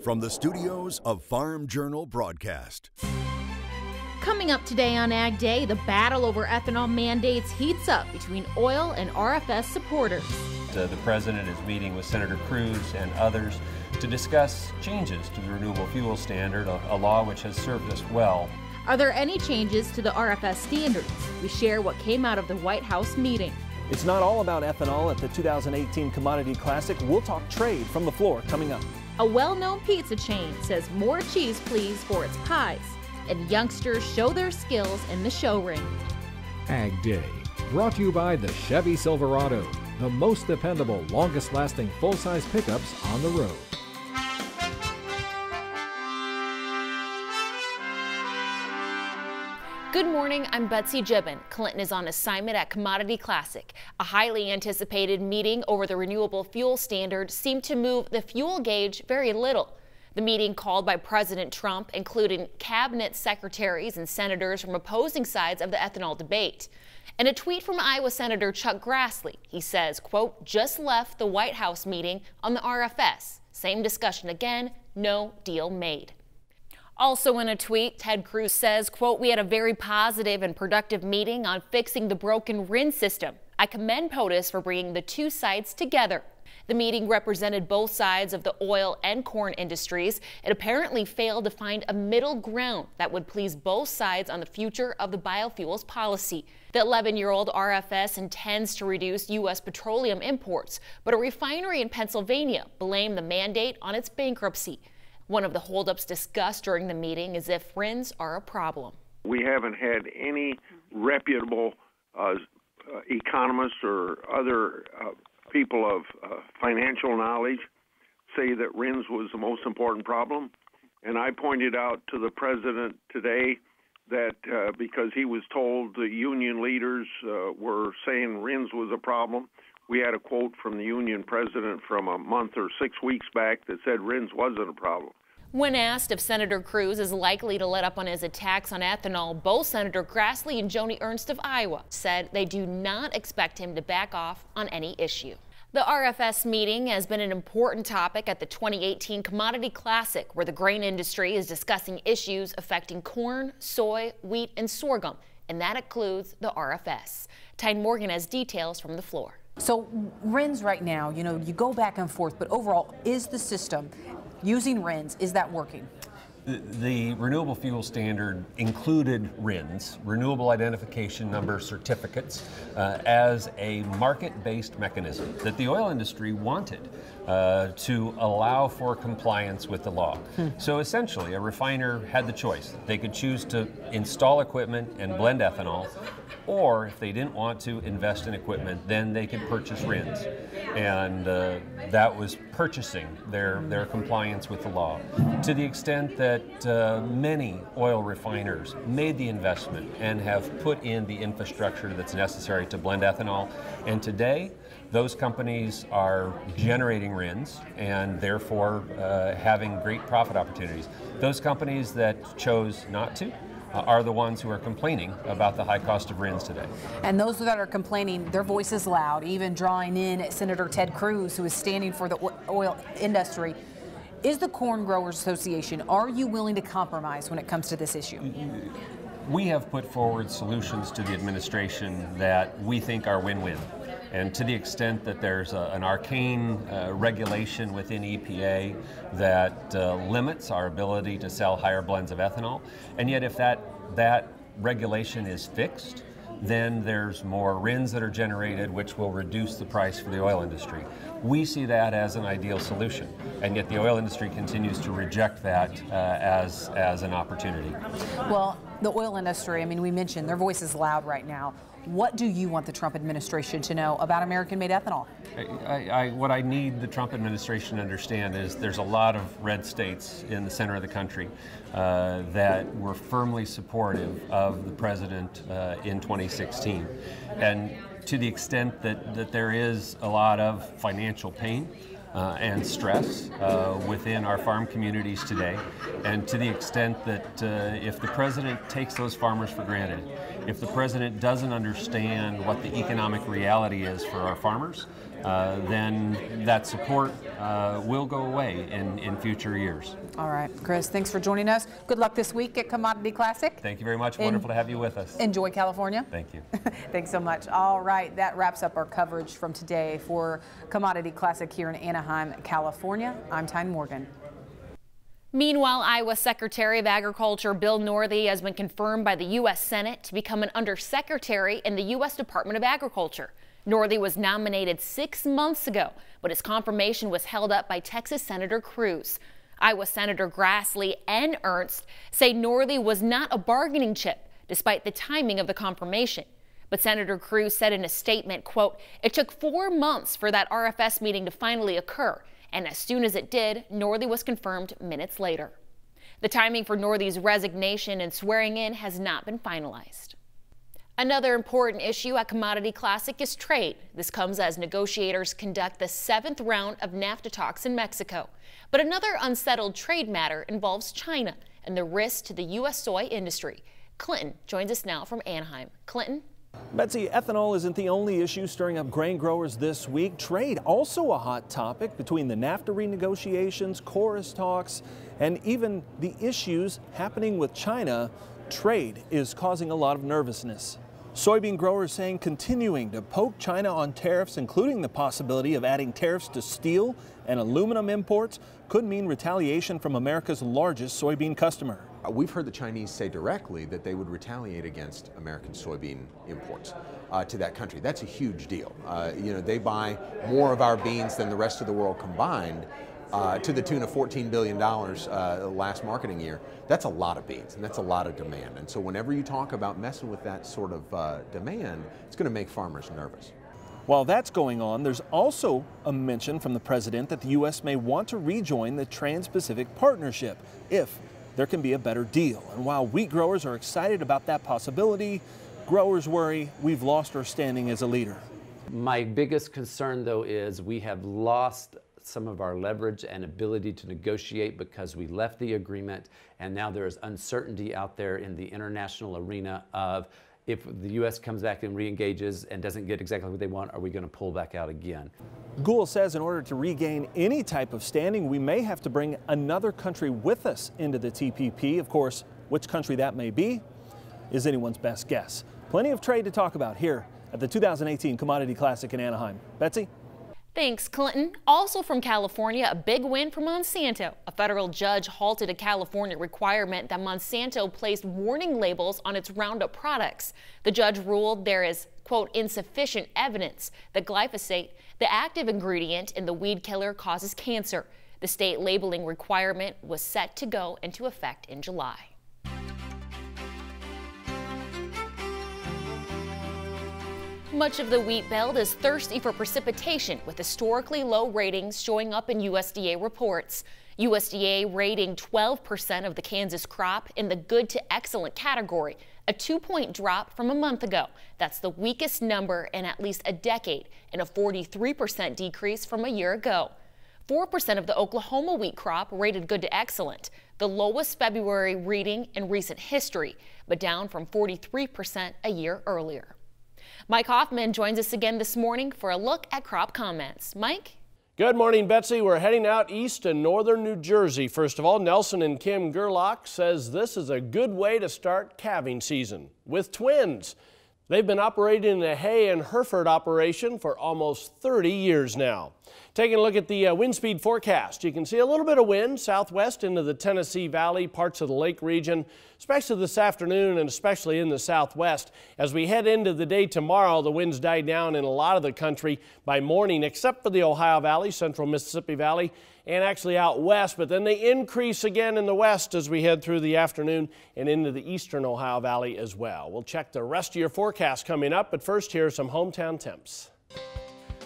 from the studios of Farm Journal Broadcast. Coming up today on Ag Day, the battle over ethanol mandates heats up between oil and RFS supporters. The president is meeting with Senator Cruz and others to discuss changes to the renewable fuel standard, a law which has served us well. Are there any changes to the RFS standards? We share what came out of the White House meeting. It's not all about ethanol at the 2018 Commodity Classic. We'll talk trade from the floor coming up. A well-known pizza chain says more cheese please for its pies, and youngsters show their skills in the show ring. Ag Day, brought to you by the Chevy Silverado, the most dependable, longest-lasting full-size pickups on the road. Good morning, I'm Betsy Gibbon. Clinton is on assignment at Commodity Classic. A highly anticipated meeting over the renewable fuel standard seemed to move the fuel gauge very little. The meeting, called by President Trump, included cabinet secretaries and senators from opposing sides of the ethanol debate. In a tweet from Iowa Senator Chuck Grassley, he says, quote, just left the White House meeting on the RFS. Same discussion again, no deal made. Also in a tweet, Ted Cruz says, quote, we had a very positive and productive meeting on fixing the broken RIN system. I commend POTUS for bringing the two sides together. The meeting represented both sides of the oil and corn industries. It apparently failed to find a middle ground that would please both sides on the future of the biofuels policy. The 11-year-old RFS intends to reduce U.S. petroleum imports, but a refinery in Pennsylvania blamed the mandate on its bankruptcy. One of the holdups discussed during the meeting is if RINs are a problem. We haven't had any reputable economists or other people of financial knowledge say that RINs was the most important problem. And I pointed out to the president today that because he was told the union leaders were saying RINs was a problem, we had a quote from the union president from a month or 6 weeks back that said RINs wasn't a problem. When asked if Senator Cruz is likely to let up on his attacks on ethanol, both Senator Grassley and Joni Ernst of Iowa said they do not expect him to back off on any issue. The RFS meeting has been an important topic at the 2018 Commodity Classic, where the grain industry is discussing issues affecting corn, soy, wheat, and sorghum, and that includes the RFS. Tyne Morgan has details from the floor. So RINs right now, you go back and forth, but overall, is the system using RINs, is that working? The renewable fuel standard included RINs, Renewable Identification Number certificates, as a market-based mechanism that the oil industry wanted to allow for compliance with the law. So essentially, a refiner had the choice. They could choose to install equipment and blend ethanol, or if they didn't want to invest in equipment, then they could purchase RINs. And that was purchasing their compliance with the law. To the extent that many oil refiners made the investment and have put in the infrastructure that's necessary to blend ethanol. And today, those companies are generating RINs and therefore having great profit opportunities. Those companies that chose not to are the ones who are complaining about the high cost of RINs today. And those that are complaining, their voice is loud, even drawing in Senator Ted Cruz, who is standing for the oil industry. Is the Corn Growers Association, are you willing to compromise when it comes to this issue? We have put forward solutions to the administration that we think are win-win. And to the extent that there's an arcane regulation within EPA that limits our ability to sell higher blends of ethanol, and yet if that regulation is fixed, then there's more RINs that are generated, which will reduce the price for the oil industry. We see that as an ideal solution, and yet the oil industry continues to reject that as an opportunity. Well, the oil industry, I mean, we mentioned their voice is loud right now. What do you want the Trump administration to know about American-made ethanol? What I need the Trump administration to understand is there's a lot of red states in the center of the country that were firmly supportive of the president in 2016. And to the extent that there is a lot of financial pain, and stress within our farm communities today. And to the extent that if the president takes those farmers for granted, if the president doesn't understand what the economic reality is for our farmers, then that support will go away in future years. All right, Chris, thanks for joining us. Good luck this week at Commodity Classic. Thank you very much. Wonderful to have you with us. Enjoy California. Thank you. Thanks so much. All right, that wraps up our coverage from today for Commodity Classic here in Anaheim, California. I'm Tyne Morgan. Meanwhile, Iowa Secretary of Agriculture Bill Northey has been confirmed by the U.S. Senate to become an undersecretary in the U.S. Department of Agriculture. Northey was nominated 6 months ago, but his confirmation was held up by Texas Senator Cruz. Iowa Senator Grassley and Ernst say Northey was not a bargaining chip, despite the timing of the confirmation. But Senator Cruz said in a statement, quote, "It took 4 months for that RFS meeting to finally occur, and as soon as it did, Northey was confirmed minutes later." The timing for Northey's resignation and swearing in has not been finalized. Another important issue at Commodity Classic is trade. This comes as negotiators conduct the 7th round of NAFTA talks in Mexico. But another unsettled trade matter involves China and the risk to the U.S. soy industry. Clinton joins us now from Anaheim. Clinton? Betsy, ethanol isn't the only issue stirring up grain growers this week. Trade also a hot topic between the NAFTA renegotiations, chorus talks, and even the issues happening with China. Trade is causing a lot of nervousness. Soybean growers saying continuing to poke China on tariffs, including the possibility of adding tariffs to steel and aluminum imports, could mean retaliation from America's largest soybean customer. We've heard the Chinese say directly that they would retaliate against American soybean imports to that country. That's a huge deal. You know, they buy more of our beans than the rest of the world combined, to the tune of $14 billion last marketing year. That's a lot of beans, and that's a lot of demand. And so whenever you talk about messing with that sort of demand, it's going to make farmers nervous. While that's going on, there's also a mention from the president that the U.S. may want to rejoin the Trans-Pacific Partnership if there can be a better deal. And while wheat growers are excited about that possibility, growers worry we've lost our standing as a leader. My biggest concern, though, is we have lost some of our leverage and ability to negotiate because we left the agreement, and now there is uncertainty out there in the international arena of if the U.S. comes back and re-engages and doesn't get exactly what they want, are we going to pull back out again? Gould says in order to regain any type of standing, we may have to bring another country with us into the TPP. Of course, which country that may be is anyone's best guess. Plenty of trade to talk about here at the 2018 Commodity Classic in Anaheim. Betsy? Thanks, Clinton. Also from California, a big win for Monsanto. A federal judge halted a California requirement that Monsanto placed warning labels on its Roundup products. The judge ruled there is, quote, insufficient evidence that glyphosate, the active ingredient in the weed killer, causes cancer. The state labeling requirement was set to go into effect in July. Much of the wheat belt is thirsty for precipitation, with historically low ratings showing up in USDA reports. USDA rating 12% of the Kansas crop in the good to excellent category, a 2-point drop from a month ago. That's the weakest number in at least a decade, and a 43% decrease from a year ago. 4% of the Oklahoma wheat crop rated good to excellent, the lowest February reading in recent history, but down from 43% a year earlier. Mike Hoffman joins us again this morning for a look at crop comments. Mike? Good morning, Betsy. We're heading out east to northern New Jersey. First of all, Nelson and Kim Gerlach says this is a good way to start calving season with twins. They've been operating a hay and Hereford operation for almost 30 years now. Taking a look at the wind speed forecast, you can see a little bit of wind southwest into the Tennessee Valley, parts of the lake region, especially this afternoon and especially in the southwest. As we head into the day tomorrow, the winds die down in a lot of the country by morning, except for the Ohio Valley, central Mississippi Valley, and actually out west, but then they increase again in the west as we head through the afternoon and into the eastern Ohio Valley as well. We'll check the rest of your forecast coming up, but first here are some hometown temps.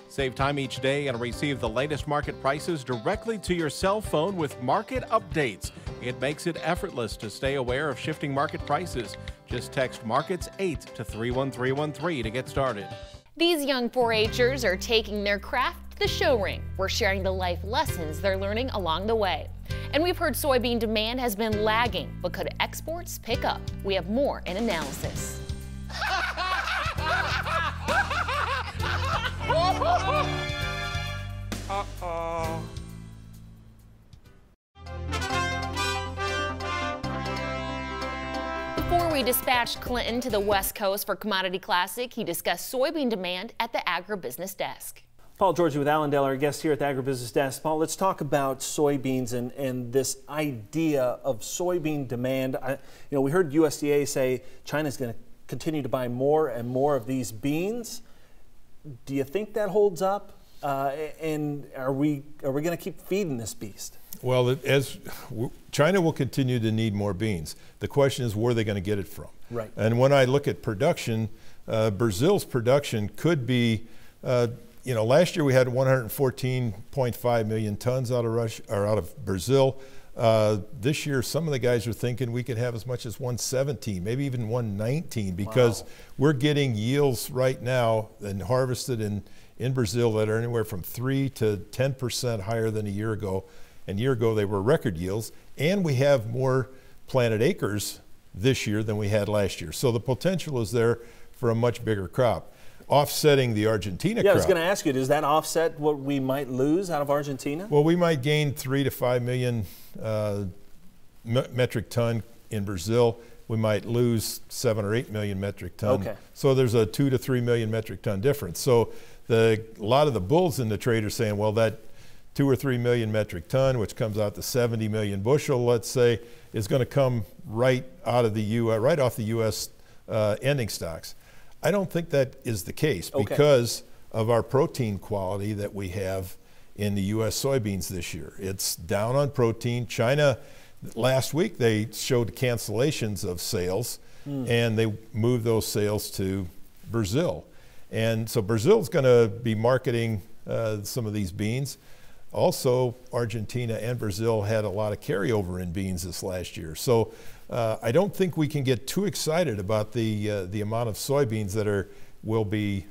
Save time each day and receive the latest market prices directly to your cell phone with market updates. It makes it effortless to stay aware of shifting market prices. Just text Markets 8 to 31313 to get started. These young 4-H'ers are taking their craft to The Show Ring. We're sharing the life lessons they're learning along the way. And we've heard soybean demand has been lagging, but could exports pick up? We have more in analysis. Uh-oh. Before we dispatched Clinton to the West Coast for Commodity Classic, he discussed soybean demand at the Agribusiness Desk. Paul Georgie with Allendale, our guest here at the Agribusiness Desk. Paul, let's talk about soybeans and this idea of soybean demand. We heard USDA say China's going to continue to buy more and more of these beans. Do you think that holds up? And are we going to keep feeding this beast? Well, China will continue to need more beans. The question is, where are they going to get it from? Right. And when I look at production, Brazil's production could be, last year we had 114.5 million tons out of Brazil. This year, some of the guys are thinking we could have as much as 117, maybe even 119, because we're getting yields right now and harvested in Brazil that are anywhere from 3 to 10% higher than a year ago. And a year ago, they were record yields. And we have more planted acres this year than we had last year. So the potential is there for a much bigger crop, offsetting the Argentina crop. Yeah, I was going to ask you, does that offset what we might lose out of Argentina? Well, we might gain 3 to 5 million metric ton in Brazil. We might lose 7 or 8 million metric ton. Okay. So there's a 2 to 3 million metric ton difference. So a lot of the bulls in the trade are saying, well, that 2 or 3 million metric ton, which comes out to 70 million bushel, let's say, is going to come right out of the U.S., right off the U.S. Ending stocks. I don't think that is the case because of our protein quality that we have in the U.S. soybeans this year. It's down on protein. China, last week, they showed cancellations of sales, and they moved those sales to Brazil. And so Brazil's going to be marketing some of these beans. Also, Argentina and Brazil had a lot of carryover in beans this last year. So I don't think we can get too excited about the amount of soybeans that will be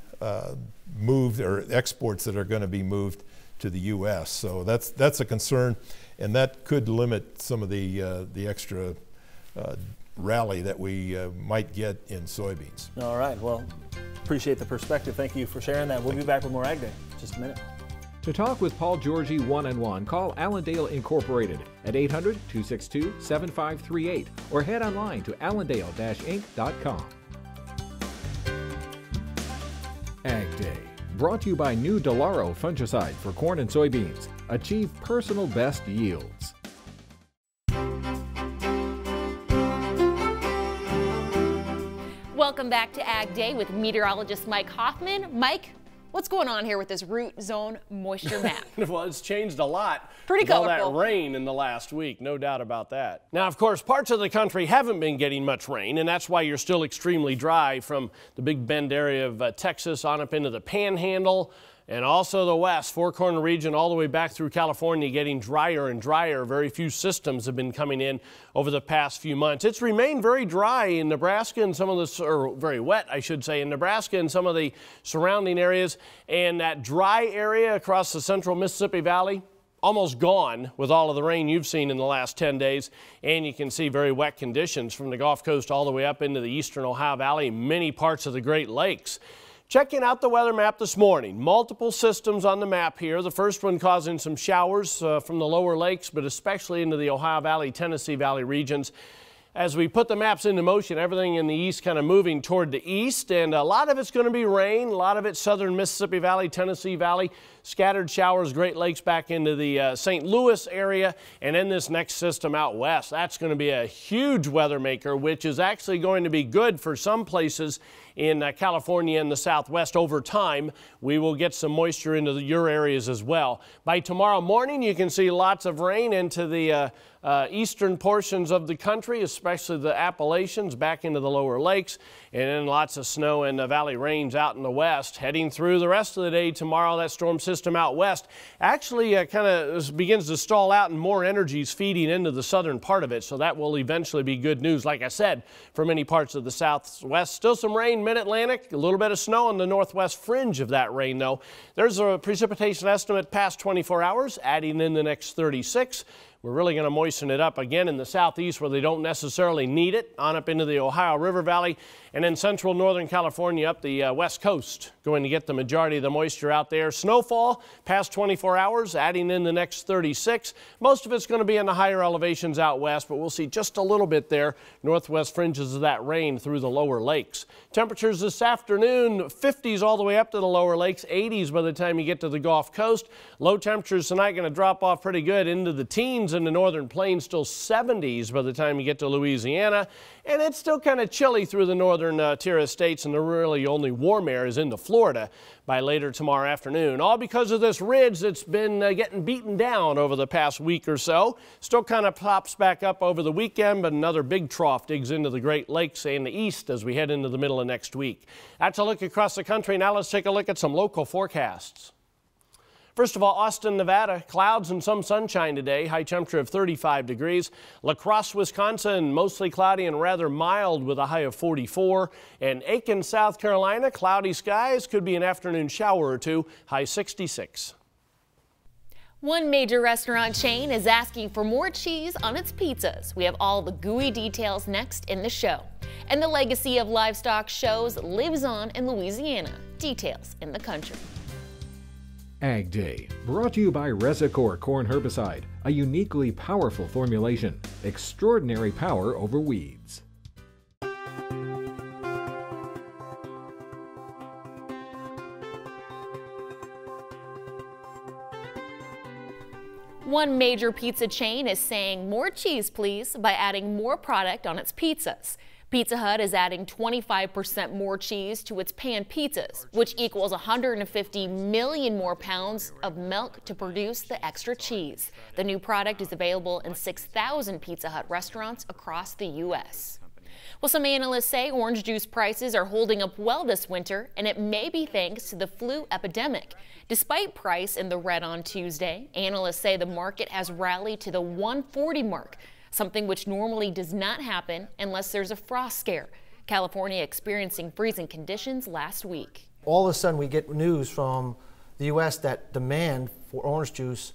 moved, or exports that are going to be moved to the U.S. So that's a concern, and that could limit some of the extra rally that we might get in soybeans. All right. Well, appreciate the perspective. Thank you for sharing that. We'll be back with more Ag Day in just a minute. To talk with Paul Georgie one-on-one, call Allendale Incorporated at 800-262-7538 or head online to allendale-inc.com. Ag Day, brought to you by new Delaro fungicide for corn and soybeans. Achieve personal best yields. Welcome back to Ag Day with meteorologist Mike Hoffman. Mike, what's going on here with this root zone moisture map? Well, it's changed a lot. Pretty colorful. All that rain in the last week, no doubt about that. Now, of course, parts of the country haven't been getting much rain, and that's why you're still extremely dry from the Big Bend area of Texas on up into the Panhandle, and also the West, Four Corner region, all the way back through California, getting drier and drier. Very few systems have been coming in over the past few months. It's remained very dry in Nebraska and some of the, or very wet, I should say, in Nebraska and some of the surrounding areas. And that dry area across the central Mississippi Valley, almost gone with all of the rain you've seen in the last 10 days. And you can see very wet conditions from the Gulf Coast all the way up into the eastern Ohio Valley, many parts of the Great Lakes. Checking out the weather map this morning, multiple systems on the map here. The first one causing some showers from the lower lakes, but especially into the Ohio Valley, Tennessee Valley regions. As we put the maps into motion, everything in the east kind of moving toward the east, and a lot of it's going to be rain, a lot of it southern Mississippi Valley, Tennessee Valley, scattered showers, Great Lakes back into the St. Louis area, and then this next system out west. That's going to be a huge weather maker, which is actually going to be good for some places in California and the Southwest. Over time, we will get some moisture into your areas as well. By tomorrow morning, you can see lots of rain into the eastern portions of the country, especially the Appalachians, back into the lower lakes, and then lots of snow and valley rains out in the west. Heading through the rest of the day tomorrow, that storm system system out west actually kind of begins to stall out and more energy is feeding into the southern part of it. So that will eventually be good news, like I said, for many parts of the southwest. Still some rain mid-Atlantic, a little bit of snow on the northwest fringe of that rain, though. There's a precipitation estimate past 24 hours, adding in the next 36. We're really going to moisten it up again in the southeast where they don't necessarily need it, on up into the Ohio River Valley, and in central northern California up the west coast, going to get the majority of the moisture out there. Snowfall past 24 hours, adding in the next 36. Most of it's going to be in the higher elevations out west, but we'll see just a little bit there, northwest fringes of that rain through the lower lakes. Temperatures this afternoon, 50s all the way up to the lower lakes, 80s by the time you get to the Gulf Coast. Low temperatures tonight going to drop off pretty good into the teens in the northern plains, still 70s by the time you get to Louisiana. And it's still kind of chilly through the northern tier of states, and the really only warm air is into Florida by later tomorrow afternoon. All because of this ridge that's been getting beaten down over the past week or so. Still kind of pops back up over the weekend, but another big trough digs into the Great Lakes and the east as we head into the middle of next week. That's a look across the country. Now let's take a look at some local forecasts. First of all, Austin, Nevada, clouds and some sunshine today, high temperature of 35 degrees. La Crosse, Wisconsin, mostly cloudy and rather mild with a high of 44. And Aiken, South Carolina, cloudy skies, could be an afternoon shower or two, high 66. One major restaurant chain is asking for more cheese on its pizzas. We have all the gooey details next in the show. And the legacy of Livestock Shows lives on in Louisiana. Details in the country. Ag Day, brought to you by Resicor Corn Herbicide, a uniquely powerful formulation, extraordinary power over weeds. One major pizza chain is saying more cheese, please, by adding more product on its pizzas. Pizza Hut is adding 25% more cheese to its pan pizzas, which equals 150 million more pounds of milk to produce the extra cheese. The new product is available in 6,000 Pizza Hut restaurants across the U.S. Well, some analysts say orange juice prices are holding up well this winter, and it may be thanks to the flu epidemic. Despite price in the red on Tuesday, analysts say the market has rallied to the 140 mark, something which normally does not happen unless there's a frost scare. California experiencing freezing conditions last week. All of a sudden we get news from the U.S. that demand for orange juice,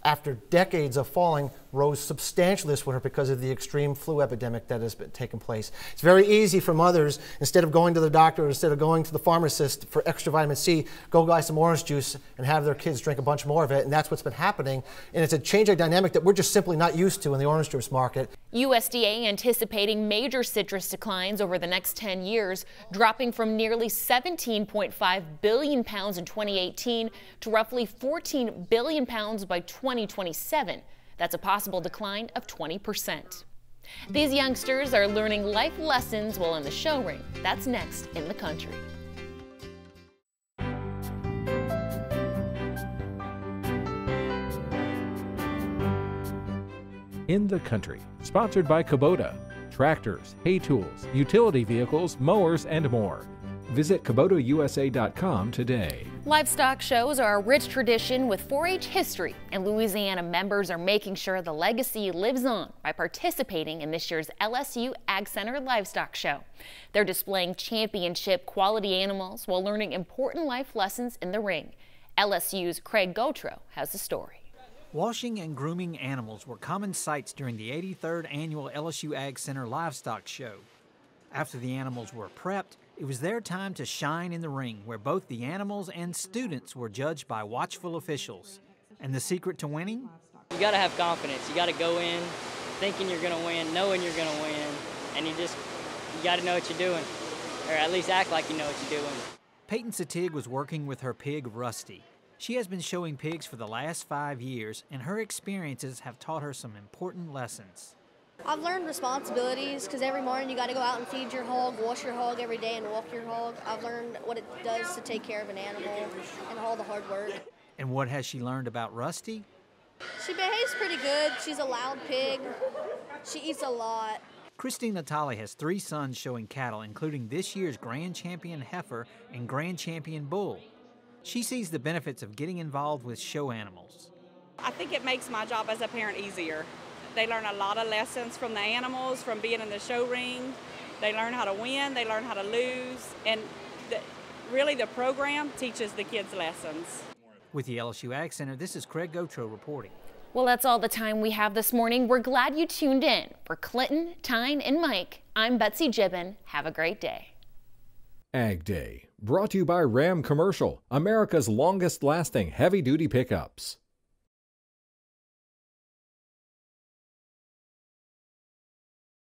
after decades of falling, rose substantially this winter because of the extreme flu epidemic that has been taking place. It's very easy for mothers, instead of going to the doctor or instead of going to the pharmacist for extra vitamin C, go buy some orange juice and have their kids drink a bunch more of it, and that's what's been happening. And it's a change of dynamic that we're just simply not used to in the orange juice market. USDA anticipating major citrus declines over the next 10 years, dropping from nearly 17.5 billion pounds in 2018 to roughly 14 billion pounds by 2027. That's a possible decline of 20%. These youngsters are learning life lessons while in the show ring. That's next in the country. In the country, sponsored by Kubota. Tractors, hay tools, utility vehicles, mowers, and more. Visit KubotaUSA.com today. Livestock shows are a rich tradition with 4-H history, and Louisiana members are making sure the legacy lives on by participating in this year's LSU Ag Center Livestock Show. They're displaying championship quality animals while learning important life lessons in the ring. LSU's Craig Gautreaux has the story. Washing and grooming animals were common sights during the 83rd annual LSU Ag Center Livestock Show. After the animals were prepped, it was their time to shine in the ring, where both the animals and students were judged by watchful officials. And the secret to winning? You got to have confidence. You got to go in thinking you're going to win, knowing you're going to win, and you got to know what you're doing, or at least act like you know what you're doing. Peyton Satig was working with her pig, Rusty. She has been showing pigs for the last 5 years, and her experiences have taught her some important lessons. I've learned responsibilities because every morning you got to go out and feed your hog, wash your hog every day, and walk your hog. I've learned what it does to take care of an animal and all the hard work. And what has she learned about Rusty? She behaves pretty good. She's a loud pig. She eats a lot. Christine Natale has 3 sons showing cattle, including this year's Grand Champion Heifer and Grand Champion Bull. She sees the benefits of getting involved with show animals. I think it makes my job as a parent easier. They learn a lot of lessons from the animals, from being in the show ring. They learn how to win, they learn how to lose, and really the program teaches the kids lessons. With the LSU Ag Center, this is Craig Gotro reporting. Well, that's all the time we have this morning. We're glad you tuned in. For Clinton, Tyne, and Mike, I'm Betsy Gibbon. Have a great day. Ag Day, brought to you by Ram Commercial, America's longest lasting heavy-duty pickups.